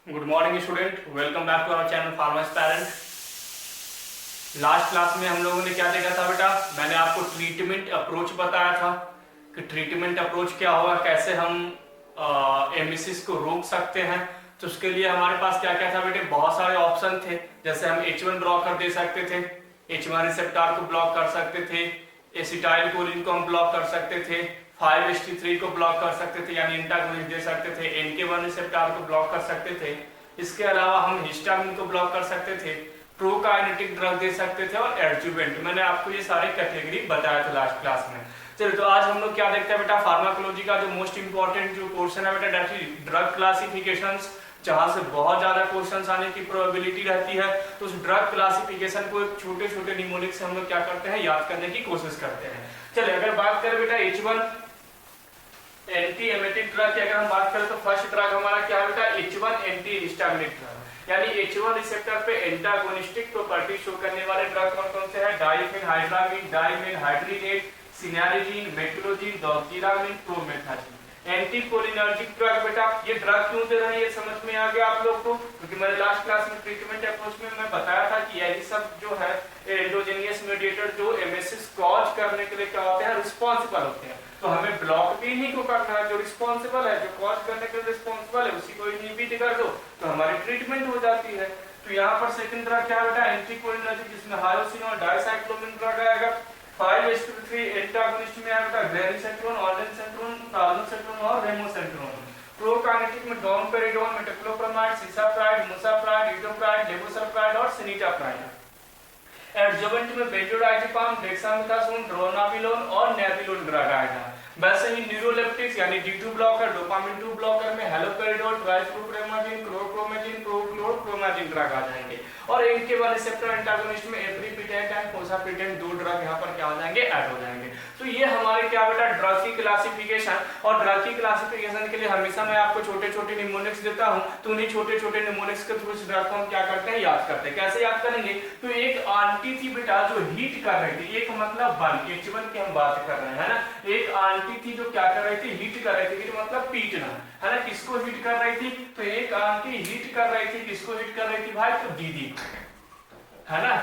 Good morning student, welcome back to our channel farmers parent. Last class में हम लोगों ने क्या देखा था बेटा? मैंने आपको ट्रीटमेंट अप्रोच बताया था कि ट्रीटमेंट अप्रोच क्या होगा, कैसे हम एमिसिस को रोक सकते हैं। तो उसके लिए हमारे पास क्या क्या था बेटे? बहुत सारे ऑप्शन थे। जैसे हम H1 ब्लॉकर दे सकते थे, H1 रिसेप्टर को ब्लॉक कर सकते थे, एसिटाइल कोलिन को हम ब्लॉक कर सकते थे, 5-HT3 को ब्लॉक कर सकते थे यानी एंटागोनिस्ट दे सकते थे, NK1 रिसेप्टर को ब्लॉक कर सकते थे। इसके अलावा हम हिस्टामिन को ब्लॉक कर सकते थे, प्रोकाइनेटिक ड्रग दे सकते थे और एडजुवेंट। मैंने आपको ये सारे कैटेगरी बताया था लास्ट क्लास में। चलिए, तो आज हम लोग क्या देखते हैं बेटा? फार्माकोलॉजी का जो मोस्ट इंपॉर्टेंट जो पोर्शन है बेटा, दैट इज ड्रग क्लासिफिकेशंस, जहां से बहुत ज्यादा क्वेश्चंस आने की प्रोबेबिलिटी रहती है। तो उस ड्रग क्लासिफिकेशन को छोटे छोटे निमोनिक से हम लोग क्या करते हैं, याद करने की कोशिश करते हैं। चलिए, अगर बात करें बेटा H1 एंटी एमेटिक ड्रग की, अगर हम बात करें तो फर्स्ट ड्रग हमारा क्या है बेटा? H1 एंटी हिस्टामिनिक ड्रग, यानी H1 रिसेप्टर पे एंटागोनिस्टिक प्रॉपर्टी शो करने वाले ड्रग कौन कौन से हैं? डाइफेनहाइड्रामिन, डाइमेनहाइड्रिनेट, सिनारिजीन, मेट्रोजिन, डॉक्जिलामिन, प्रोमेथाजिन। एंटीकोलिनर्जिक ड्रग बेटा, ये ड्रग क्यों दे रहे हैं ये समझ में आ गया आप लोग को? क्योंकि मैंने लास्ट क्लास में ट्रीटमेंट अप्रोच में मैं बताया था कि यही सब जो है एंडोजेनियस मेडिएटर जो एमिसिस कॉज करने के लिए क्या होते हैं, रिस्पॉन्सिबल होते हैं। तो हमें ब्लॉक भी इन्हीं को करना है, जो रिस्पॉन्सिबल है, जो कॉज करने के लिए रिस्पॉन्सिबल है, उसी को इनहिबिट कर दो तो हमारी ट्रीटमेंट हो जाती है। तो यहाँ पर सेकंड ड्रग क्या बेटा? एंटीकोलिनर्जिक, जिसमें हायोसिन और डाइसाइक्लोमिन ड्रग आएगा। 5-HT3 एंटागोनिस्ट में है बेटा ग्रेनिसेट्रोन, ऑर्डेनसेट्रोन, प्राजोसेट्रोन और रेमोसेट्रोन। प्रोकाइनेटिक में डोमपेरिडोन, मेटोक्लोप्रामाइड, सिसाप्राइड, मुसाप्राइड, इटोप्राइड, लेवोसल्प्राइड और सिनिटाप्राइड। एडजुवेंट में बेंजोडाइजेपाम, डेक्सामेथासोन, ड्रोनाबिलोन और नेबिलोन ड्रग आएगा। वैसे ही न्यूरोलेप्टिक्स यानी D2 ब्लॉकर, डोपामिन 2 ब्लॉकर में हेलोपेरिडोल, ट्राइफ्लोप्रेमाजिन, क्रोक्रोमेजिन, क्लोरप्रोमाजिन ड्रग आ जाएंगे। और NK1 रिसेप्टर एंटागोनिस्ट में एप्रीपिटेंट एंड फोसापिटेंट 2 ड्रग यहाँ पर क्या हो जाएंगे, ऐड हो जाएंगे। तो ये हमारे क्या बेटा? ड्रग की क्लासिफिकेशन। और ड्रग की क्लासिफिकेशन के लिए हमेशा मैं आपको छोटे छोटे निमोनिक्स देता हूँ, तो उन्हीं छोटे छोटे निमोनिक्स के थ्रू इस ड्रग को हम क्या करते हैं, याद करते हैं। कैसे याद करेंगे? तो एक आंटी थी बेटा जो हीट कर रही थी, एक मतलब H1 की हम बात कर रहे हैं, है ना। एक आंटी थी जो क्या कर रही थी, हीट कर रही थी। हीट मतलब पीटना, है ना। किसको हीट कर रही थी? तो एक आंटी हीट कर रही थी, किसको हीट कर रही थी भाई? तो दीदी, है ना।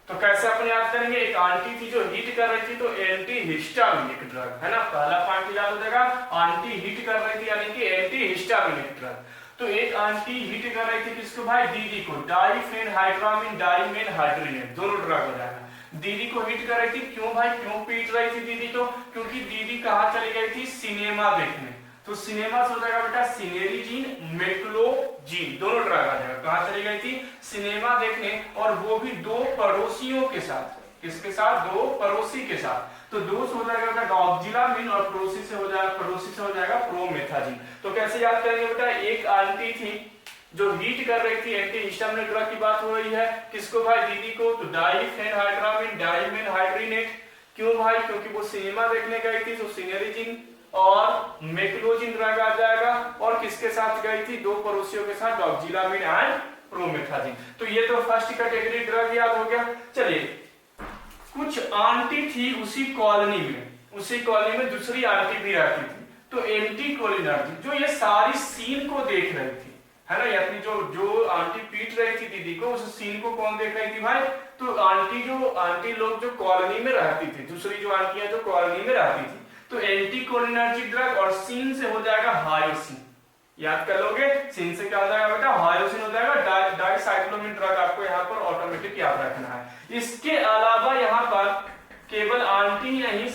तो कैसे अपन याद करेंगे? एक आंटी थी जो हीट कर रही थी, तो एंटी हिस्टामिनिक ड्रग, है ना। पहला पॉइंट याद हो जाएगा, आंटी हीट कर रही थी यानी कि एंटी हिस्टामिनिक ड्रग। तो एक आंटी हीट कर रही थी किसको भाई? दीदी को। डाइफेनहाइड्रामिन, डाइमेनहाइड्रिनेट दोनों ड्रग हो जाएगा। दीदी को हीट कर रही थी, क्यों भाई? क्यों पीट रही थी दीदी को? क्योंकि दीदी कहाँ चली गई थी? सिनेमा देखने। तो सिनेमा से हो जाएगा बेटा सिनेरिजीन, मेक्लोजीन, दोनों ड्रग आ जाएगा। कहाँ चली गई थी? सिनेमा देखने, और वो भी 2 पड़ोसियों के साथ। किसके साथ? 2 पड़ोसी के साथ। तो 2 से हो जाएगा डॉक्जिलामिन और पड़ोसी से हो जाएगा प्रोमेथाजिन। तो कैसे याद करेंगे बेटा? एक आंटी थी जो हीट कर रही थी, एंटी हिस्टामिनिक ड्रग की बात हो रही है, किसको भाई? दीदी को। तो डाइफेनहाइड्रामिन, डाइमेनहाइड्रिनेट। क्यों भाई? क्योंकि वो सिनेमा देखने गई थी, तो सिनेरिजीन और मेक्लोजिन ड्रग आ जाएगा। और किसके साथ गई थी? 2 पड़ोसियों के साथ, डॉक्जिलामिन एंड प्रोमेथाजिन। तो ये तो फर्स्ट कैटेगरी ड्रग याद हो गया। चलिए, कुछ आंटी थी उसी कॉलोनी में दूसरी आंटी भी रहती थी, तो एंटीकोलिनर्जिक, जो ये सारी सीन को देख रही थी, है ना। ये अपनी जो आंटी पीट रही थी दीदी को, उस सीन को कौन देख रही थी भाई? तो आंटी लोग जो कॉलोनी में रहती थी, दूसरी जो आंटी है जो कॉलोनी में रहती थी। तो एंटीकोलिनर्जिक ड्रग, और सीन से हो जाएगा हायोसिन। याद कर लोगे? सीन से क्या हो जाएगा बेटा? हायोसिन हो जाएगा। डाइसाइक्लोमिन ड्रग आपको यहाँ पर ऑटोमेटिक याद रखना है। इसके अलावा यहाँ पर केवल आंटी ही नहीं,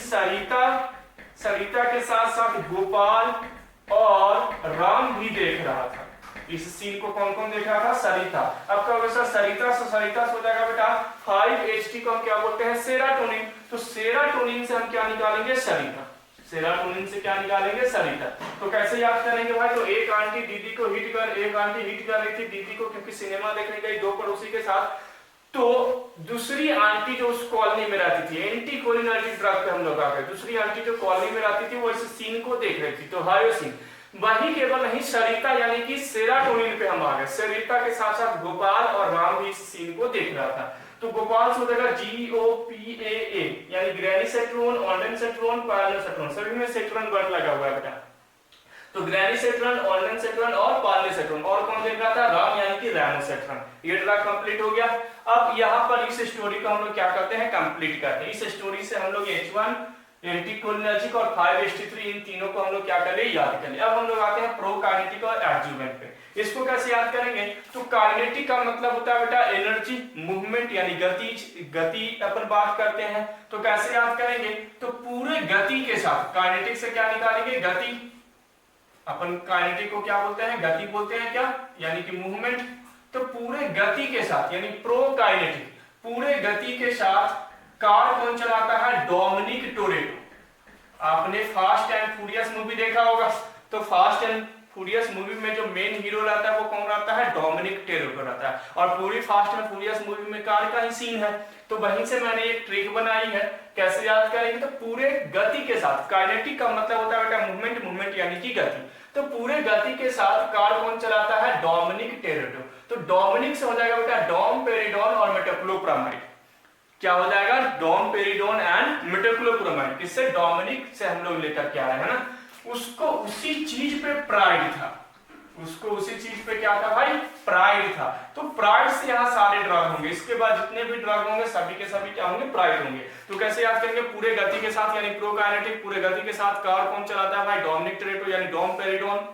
सरिता के साथ साथ गोपाल और राम भी देख रहा था। इस सीन को कौन कौन देख रहा था? सरिता। अब क्या होगा? सरिता से हो जाएगा बेटा 5-HT को हम क्या बोलते हैं? सेराटोनिन। तो सेराटोनिन से हम क्या निकालेंगे? सरिता। सेराटोनिन से क्या निकालेंगे? सरिता। तो कैसे याद करेंगे भाई? तो एक आंटी हीट कर रही थी दीदी को, क्योंकि सिनेमा देखने गई 2 पड़ोसी के साथ। तो दूसरी आंटी जो उस कॉलोनी में रहती थी, एंटीकोलिनर्जिक ड्रग पे हम लोग आ गए। दूसरी आंटी जो कॉलोनी में रहती थी वो इस सीन को देख रही थी, तो हायोसिन। वही केवल नहीं, सरिता यानी कि सेराटोनिन पे हम आ गए। सरिता के साथ साथ गोपाल और राम भी इस सीन को देख रहा था। तो गोपाल से हो जाएगा GOPAA, यानी ग्रेनिसेट्रोन, ऑर्डेनसेट्रोन, पायलोसेट्रोन, सभी में सेट्रोन वर्ड लगा हुआ है बेटा। तो ग्रेनिसेट्रॉन, ऑल्डेनसेट्रॉन और पार्लेसेट्रॉन, और कौन देख रहा था? राम यानी कि रैमोसेट्रॉन। ये ड्रग कंप्लीट हो गया। अब यहाँ पर इस स्टोरी को हम लोग क्या करते हैं? कंप्लीट करते हैं। इस स्टोरी से हम लोग H1 एंटीकोलिनर्जिक और 5-HT3 इन तीनों को हम लोग क्या कर ले? याद कर ले। अब हम लोग आते हैं प्रोकाइनेटिक और एडजुवेंट पे। इसको कैसे याद करेंगे? तो काइनेटिक का मतलब होता है बेटा एनर्जी, मूवमेंट यानी गति अपन बात करते हैं। तो कैसे याद करेंगे? तो पूरे गति के साथ, काइनेटिक से क्या निकालेंगे? गति। अपन काइनेटिक को क्या बोलते हैं? गति बोलते हैं क्या? यानी कि मूवमेंट। तो पूरे गति के साथ यानी प्रोकाइनेटिक, पूरे गति के साथ कार कौन चलाता है? Dominic Toretto. आपने फास्ट एंड फ्यूरियस मूवी देखा होगा, तो फास्ट एंड फ्यूरियस मूवी में जो मेन हीरो रहता है वो कौन रहता है? डोमिनिक टोरेटो रहता है। और पूरी फास्ट एंड फ्यूरियस मूवी में कार का ही सीन है। तो वहीं से मैंने एक ट्रिक बनाई है, कैसे याद करेंगे? तो पूरे गति के साथ, काइनेटिक का मतलब होता है बेटा मूवमेंट, मूवमेंट यानी कि गति। तो पूरे गति के साथ कार कौन चलाता है? Dominic Toretto. तो डोमिनिक से हो जाएगा बेटा डोमपेरिडोन और मेटोक्लोप्रामाइड। क्या हो जाएगा? Domperidone and metoclopramide. किससे? डोमिनिक से हम लोग लेकर के आए हैं ना। उसको उसी चीज पे प्राइड था, उसको उसी चीज पे क्या था भाई? प्राइड था। तो प्राइड से यहाँ सारे ड्रग होंगे। इसके बाद जितने भी ड्रग होंगे सभी के सभी क्या होंगे? प्राइड होंगे। तो कैसे याद करेंगे? पूरे गति के साथ यानी प्रोकाइनेटिक, पूरे गति के साथ कार कौन चलाता है भाई? डोमिनिक टोरेटो यानी डोमपेरिडोन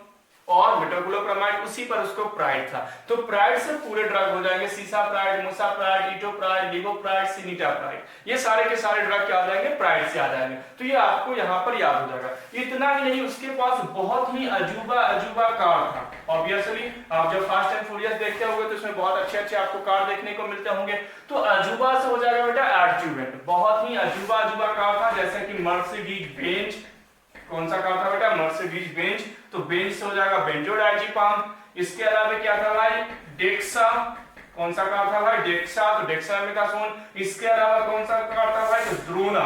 और मेटोक्लोप्रामाइड, उसी पर उसको प्राइड था। तो प्राइड से पूरे ड्रग हो जाएंगे, सीसाप्राइड, मुसाप्राइड, इटोप्राइड, लिवोप्राइड, सिनिटाप्राइड। ये सारे के सारे ड्रग क्या आ जाएंगे? प्राइड से आ जाएंगे। तो ये आपको यहाँ पर याद हो जाएगा। इतना ही नहीं, उसके पास बहुत ही अजूबा अजूबा कार था। ऑब्वियसली आप जब फास्ट एंड फ्यूरियस देखते होंगे तो उसमें बहुत अच्छे अच्छे आपको कार देखने को मिलते होंगे। तो अजूबा से हो जाएगा बेटा एडजुवेंट। बहुत ही अजूबा अजूबा कार था, जैसे कि मर्सिडीज बेंज। कौन सा कार था बेटा? Mercedes Benz. तो बेंज से हो जाएगा बेंजोडाइजिपाम। इसके अलावा क्या था भाई? डेक्सा। कौन सा कार था भाई? डेक्सा। तो डेक्सामेथासोन। इसके अलावा कौन सा कार था भाई? तो ड्रोना।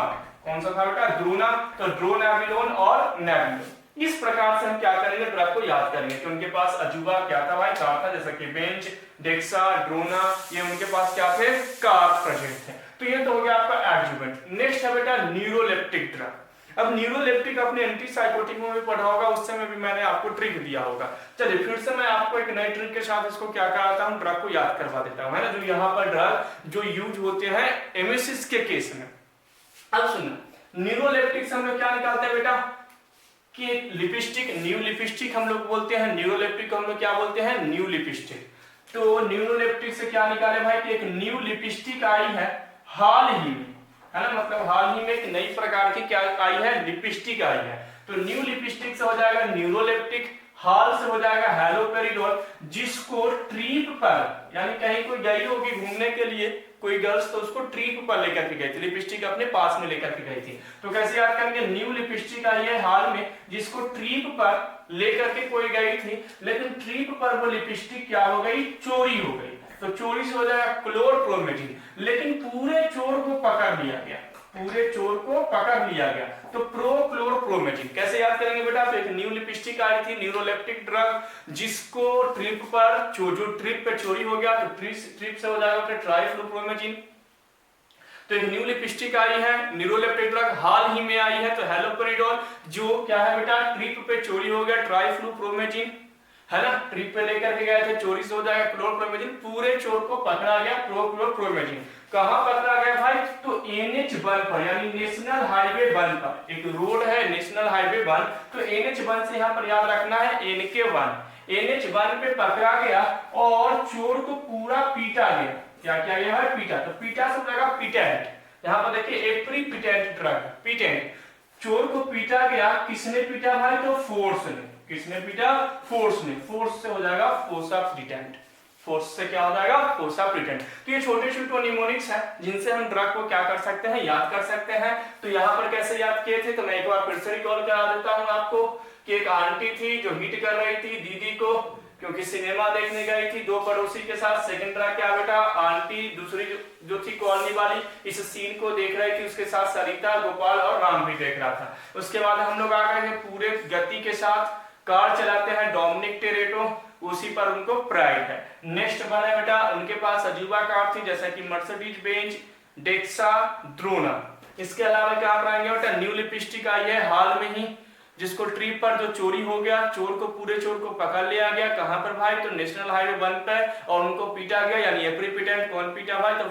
कौन सा था बेटा? ड्रोना। तो ड्रोनाविलोन और नेविलोन। इस प्रकार से हम क्या करेंगे? ड्रग को याद करेंगे। तो उनके पास अजूबा क्या था भाई? कार था, जैसे कि बेंच, डेक्सा, ड्रोना, ये उनके पास क्या थे? कार प्रेजेंट थे। तो ये तो हो गया आपका एडजुवेंट। नेक्स्ट है बेटा न्यूरोलेप्टिक ड्रग। अब न्यूरोलेप्टिक अपने एंटीसाइकोटिक में भी पढ़ा होगा, उस समय भी मैंने आपको ट्रिक दिया होगा। चलिए फिर से मैं आपको एक नई ट्रिक के साथ इसको क्या कराता हूं? ड्रग को याद करवा देता हूं, है ना। जो यहाँ पर ड्रग जो यूज होते हैं एमिसिस के केस में। अब सुनो, न्यूरोलेप्टिक से हम लोग क्या निकालते हैं बेटा? कि लिपस्टिक, न्यू लिपस्टिक हम लोग बोलते हैं। न्यूरोलेप्टिक को हम लोग क्या बोलते हैं? New lipstick. तो न्यूरोलेप्टिक से क्या निकाले भाई? कि एक न्यू लिपस्टिक आई है हाल ही में, है ना। मतलब हाल ही में एक नई प्रकार की क्या आई है? लिपस्टिक आई है। तो न्यू लिपस्टिक से हो जाएगा न्यूरोलेप्टिक। हाल से हो जाएगा हैलोपेरिडोल, जिसको ट्रिप पर, यानी कहीं कोई गई होगी घूमने के लिए कोई गर्ल्स, तो उसको ट्रिप पर लेकर के गई थी, लिपस्टिक अपने पास में लेकर के गई थी। तो कैसे याद करेंगे? न्यू लिपस्टिक आई है हाल में, जिसको ट्रिप पर लेकर के कोई गई थी, लेकिन ट्रिप पर वो लिपस्टिक क्या हो गई? चोरी हो गई। तो चोरी से हो जाएगा क्लोरप्रोमेजिन। लेकिन पूरे चोर को पकड़ लिया गया, पूरे चोर को पकड़ लिया गया। तो प्रोक्लोरप्रोमेजिन कैसे याद करेंगे बेटा? तो एक न्यू लिपस्टिक आई थी, न्यूरोलेप्टिक ड्रग, जिसको ट्रिप पर जो ट्रिप पे चोरी हो गया, तो ट्रिप से हो जाएगा ट्राइफ्लोप्रोमेजिन। तो एक न्यू लिपस्टिक आई है, न्यूरोलेप्टिक ड्रग हाल ही में आई है, तो हैलोपेरिडोल, जो क्या है बेटा? ट्रिप पे चोरी हो गया, ट्राइफ्लोप्रोमेजिन, है ना। ट्रिप पे लेकर के गए थे, चोरी से हो जाएगा क्लोरप्रोमेजिन। पूरे चोर को पकड़ा गया, प्रोक्लोरप्रोमेजिन। कहां पकड़ा गया भाई? तो NH1 पर, यानी नेशनल हाईवे 1 पर। एक रोड है नेशनल हाईवे 1, तो NH1 से यहां पर याद रखना है NK1। NH1 पे पकड़ा गया और चोर को पूरा पीटा गया। क्या किया गया है? पीटा। तो पीटा से लगा पिटेंट। यहां पर देखिए एप्रीपिटेंट ड्रग, पिटेंट। चोर को पीटा गया, किसने पीटा भाई? तो फोर्स ने। किसने पीटा? फोर्स ने। फोर्स से हो जाएगा फोर्सा प्रिटेंट। फोर्स से क्या हो जाएगा? फोर्सा प्रिटेंट। तो ये छोटे छोटे निमोनिक्स हैं जिनसे हम ड्रग को क्या कर सकते हैं? याद कर सकते हैं। तो यहाँ पर कैसे याद किए थे? तो मैं एक बार फिर से रिकॉल करा देता हूँ आपको कि एक आंटी थी जो हिट कर रही थी दीदी को, क्योंकि सिनेमा देखने गई थी दो पड़ोसी के साथ। सेकंड ड्रग क्या बेटा? आंटी दूसरी जो थी कॉलोनी वाली, इस सीन को देख रही थी, उसके साथ सरिता, गोपाल और राम भी देख रहा था। उसके बाद हम लोग आ गए हैं पूरे गति के साथ कार चलाते हैं डोमिनिक टोरेटो, उसी पर उनको प्राइड है। नेक्स्ट बना बेटा, उनके पास अजूबा कार थी जैसे कि मर्सिडीज बेंज, डेक्सा, ड्रोना। इसके अलावा क्या बनाएंगे बेटा? न्यू लिपस्टिक आई है हाल में ही, जिसको ट्रिप पर जो चोरी हो गया, पूरे चोर को पकड़ लिया गया, कहां पर भाई, तो नेशनल हाईवे 1 पे, और उनको पीटा गया, यानी एप्रीपिटेंट। कौन पीटा भाई, तो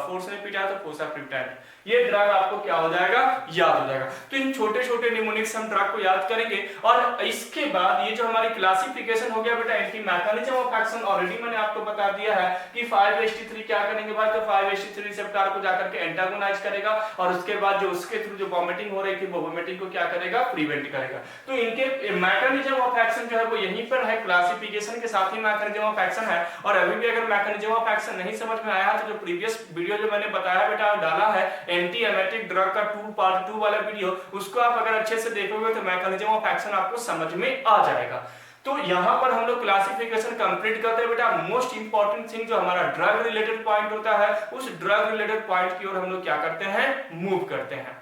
फोर्स ने पीटा, तो फोसाप्रिप्टेंट। ये ड्रग आपको क्या हो जाएगा, याद हो जाएगा। तो इन छोटे छोटे निमोनिक्स हम ड्रग को याद करेंगे। और इसके बाद ये जो हमारी क्लासिफिकेशन हो गया बेटा anti mechanism of action, already मैंने आपको बता दिया है कि 5-HT3 क्या करेंगे भाई, तो 5-HT3 रिसेप्टर को जाकर के एंटागोनाइज करेगा, और उसके बाद जो उसके थ्रू जो वॉमिटिंग हो रही थी वो वॉमिटिंग को क्या करेगा, प्रिवेंट करेगा। तो इनके मैकेनिज्म ऑफ एक्शन जो है वो यहीं पर है, क्लासिफिकेशन के साथ ही मैकेनिज्म ऑफ एक्शन है। और अभी भी अगर मैकेनिज्म ऑफ एक्शन नहीं समझ में आया तो जो प्रीवियस वीडियो जो मैंने बताया बेटा डाला है एंटी एमेटिक ड्रग का पार्ट 2 वाला वीडियो, उसको आप अगर अच्छे से देखोगे तो मैकेनिज्म ऑफ एक्शन आपको समझ में आ जाएगा। तो यहां पर हम लोग क्लासिफिकेशन कंप्लीट करते हैं बेटा। मोस्ट इंपॉर्टेंट थिंग जो हमारा ड्रग रिलेटेड पॉइंट होता है, उस ड्रग रिलेटेड पॉइंट की ओर हम लोग क्या करते हैं, मूव करते हैं।